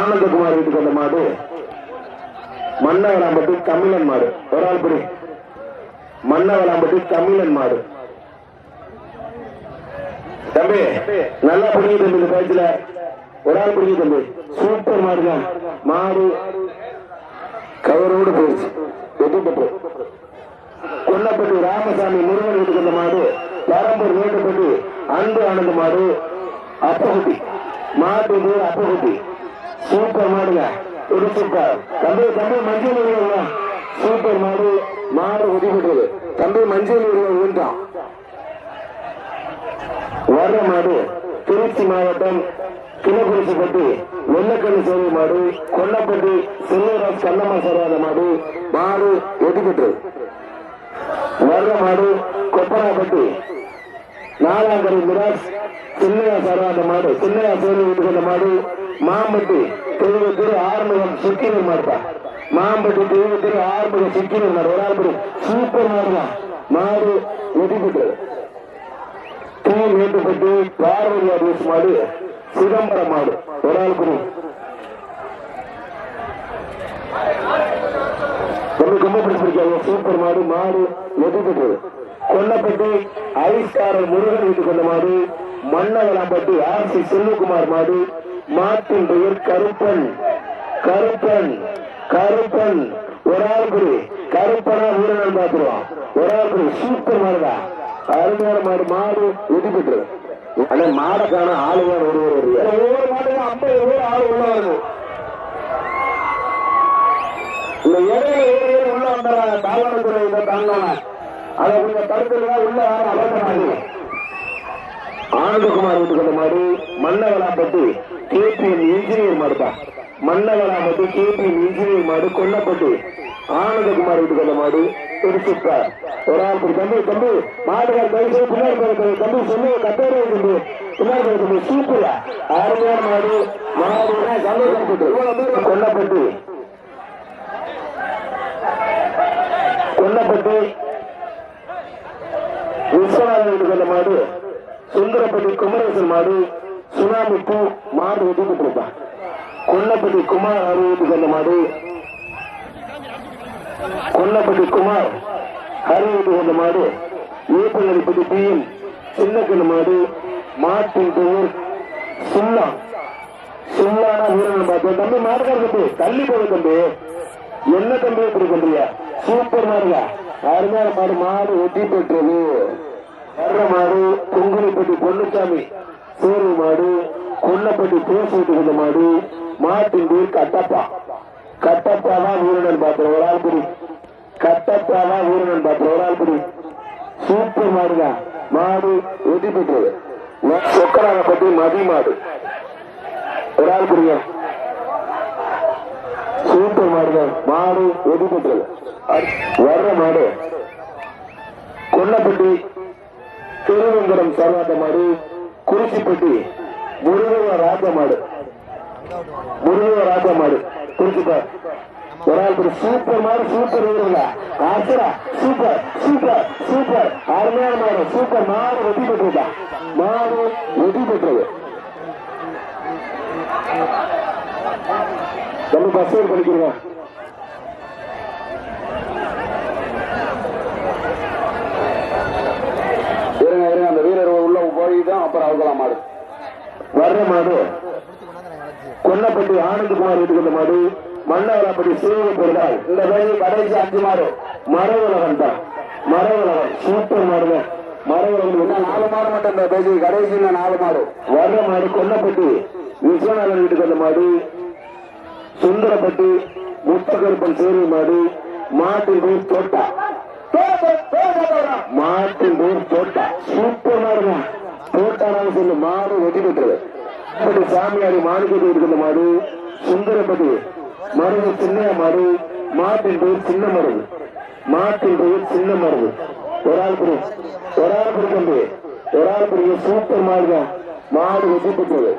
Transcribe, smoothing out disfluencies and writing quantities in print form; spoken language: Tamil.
ஆனந்தகுமார் வீட்டுக்கு வந்த மாடு மன்னவலாம்பட்டி தமிழன் மாடு. ஒரு ஆள் படி. மன்னவலாம்பட்டி தமிழன் மாடு. தம்பி நல்லா பிடிங்க தம்பி. இந்த பேச்சுல ஒரு ஆள் பிடிங்க தம்பி. சூப்பர் மாடுங்க. மாடு கவரோடு போயிடுச்சு. வெட்டிப்பட்டு கொல்லப்பட்டி ராமசாமி முருகன் வீட்டுக்கு வந்த மாடு பரம்பூர் வேட்டப்பட்டி அன்பு ஆனந்த மாடு. அப்பகுட்டி மாட்டு பேர் அப்பகுட்டி. சூப்பர் மாடுங்க. ஒரு சூப்பர் தம்பி. தம்பி மஞ்சள் சூப்பர் மாடு. மாடு ஒதுக்கிட்டது தம்பி. மஞ்சள் விழுந்தான். வர்ற மாடு திருச்சி மாவட்டம் கிளக்குறிச்சிப்பட்டி வெள்ளக்கண்ணி சேவை மாடு. கொல்லப்பட்டி செல்வராஜ் கண்ணம்மா சரவாத மாடு. மாடு ஒதுக்கிட்டது. வர்ற மாடு கொப்பராப்பட்டி நாலாங்கரை மிராஜ் சின்னையா சரவாத மாடு. சின்னையா சேவை வீட்டுக்கு மாடு. மாம்பட்டி தெய்வத்திரு ஆறுமுகம் சுக்கினர் மாடுப்பா. மாம்பட்டி தெய்வத்திரு ஆறுமுகம் சுக்கினர் மாடு. ஒரு ஆள் சூப்பர் மாடுதான். மாடு ஒதுக்கிட்டது. தீ வேட்டுப்பட்டி பார்வதி அரிசி மாடு. சிதம்பரம் மாடு. ஒரு ஆள் குரு ரொம்ப பிடிச்சிருக்காங்க. சூப்பர் மாடு. மாடு ஒதுக்கிட்டது. கொல்லப்பட்டி ஐஸ்காரர் முருகன் வீட்டுக்கு வந்த மாடு. மன்னவலாம்பட்டி ஆர்சி செல்வகுமார் மாடு. மாட்டின் பெயர் கருப்பன். கருப்பன் கருப்பன். ஒரு ஆள் குரு கருப்பனா வீரன் பார்த்துருவான். ஒரு ஆள் குரு சூப்பர் மாடுதான். அருமையான மாடு. மாடு ஒதுக்கிட்டது. ஆனா மாடக்கான ஆளுநர் ஒருவர் ஒவ்வொரு மாட்டுக்கும் 50 பேர் ஆள் உள்ள வரும். இந்த இடையில உள்ள வந்துடுறாங்க. தாவணத்துறை இதை தாங்க அதை கொஞ்சம் தடுத்துதான் உள்ள அவசரமாகி. ஆனந்தகுமார் வீட்டுக்கு வந்த மாடு மன்னவலாம்பட்டி கேபிஎம் இன்ஜினியர் மாடுதான். மன்னவலாம்பட்டி கேபிஎம் இன்ஜினியர் மாடு. கொல்லப்பட்டி ஆனந்தகுமார் வீட்டுக்கு வந்த மாடு. திருச்சிப்பார். ஒரு ஆள் தம்பி. தம்பி மாடுகார் பயிற்சி பின்னாடி தம்பி சொல்லி கட்டேரி தம்பி பின்னாடி தம்பி. சூப்பரா அருமையான மாடு. மாடு சந்தோஷப்பட்டு கொல்லப்பட்டி கொல்லப்பட்டி விஸ்வநாதன் வீட்டுக்கு வந்த மாடு. சுந்தரப்பட்டி குமரேசன் மாடு. சுனாமி பூ மாடு ஒதுக்கிட்டு இருப்பான். கொல்லப்பட்டி குமார் அவர் வீட்டுக்கு வந்த மாடு. கொல்லப்பட்டி குமார் ஹரி வீட்டுக்கு வந்த மாடு. ஏப்பநடிப்பட்டி பிஎம் சின்னக்கண்ணு மாடு. மாட்டின் பெயர் சுல்லா. சுல்லானா வீரன் பார்த்தேன். தம்பி மாடுகார் தம்பி தள்ளி போக தம்பி. என்ன தம்பி இப்படி பண்றியா? சூப்பர் மாடுங்க. அருமையான மாடு. மாடு ஒட்டி பெற்றது. வர்ற மாடு பொங்குலிப்பட்டி பொன்னுசாமி சேரு மாடு. கொல்லப்பட்டி பேச வீட்டுக்கு வந்த மாடு. மாட்டின் பேர் கட்டப்பா. கட்டப்பாதான் வீரனன் பாத்திரம். ஒரு ஆள் புடி. கட்டப்பாதான் வீரனன் பாத்திரம். ஒரு ஆள் புடி. சூப்பர் மாடுங்க. மாடு வெற்றி பெற்றது. சொக்கராகப்பட்டி மதி மாடு. ஒரு ஆள் புரியுங்க. சூப்பர் மாடுங்க. மாடு வெற்றி பெற்றது. வர்ற மாடு கொல்லப்பட்டி திருவங்கரம் சர்வாத மாடு. குறிச்சிப்பட்டி முருகவ ராஜ மாடு. முருகவ ராஜ மாடு குறிச்சிப்பார். ஒரு ஆள் சூப்பர் மாடு. சூப்பர் வீரங்களா ஆசரா. சூப்பர் சூப்பர் சூப்பர் அருமையான மாடு. சூப்பர் மாடு வெற்றி பெற்றதா. மாடு வெற்றி பெற்றது. நம்ம பஸ் படிக்கிறோம். அந்த வீரர் உள்ள போய்தான் அப்புறம் அவங்களாம் மாடு. வர்ற மாடு கொல்லப்பட்டி ஆனந்தகுமார் வீட்டுக்கு வந்த மாடு. மன்னவலாம்பட்டி சேவை பொருளால் இந்த வேலை கடைசி 5 மாடு. மரவுலகன் தான். மரவுலகன் சூப்பர் மாடுங்க. மரவுலகன் என்ன 4 மாடு மட்டும் இந்த பேசி கடைசி 4 மாடு. வர்ற மாடு கொல்லப்பட்டி விஸ்வநாதன் வீட்டுக்கு வந்த மாடு. சுந்தரப்பட்டி முத்தகருப்பன் சேவை மாடு. மாட்டின் பேர் தோட்டா. மாட்டின் பேர் தோட்டா. சூப்பர் மாடுங்க. தோட்டானாலும் சொல்லு. மாடு வெட்டி பெற்றது. சாமியாரி மாணிக்கத்தை இருக்கிற மாடு. சுந்தரப்பட்டி மருது சின்ன மாடு. மாட்டின் பேர் சின்ன மருது. மாட்டின் பேர் சின்ன மருது. ஒரு ஆள் புரி. ஒரு ஆள் புரிக்கம்பி. ஒரு ஆள் புரிய. சூப்பர் மாடுங்க. மாடு வெட்டி பெற்றது.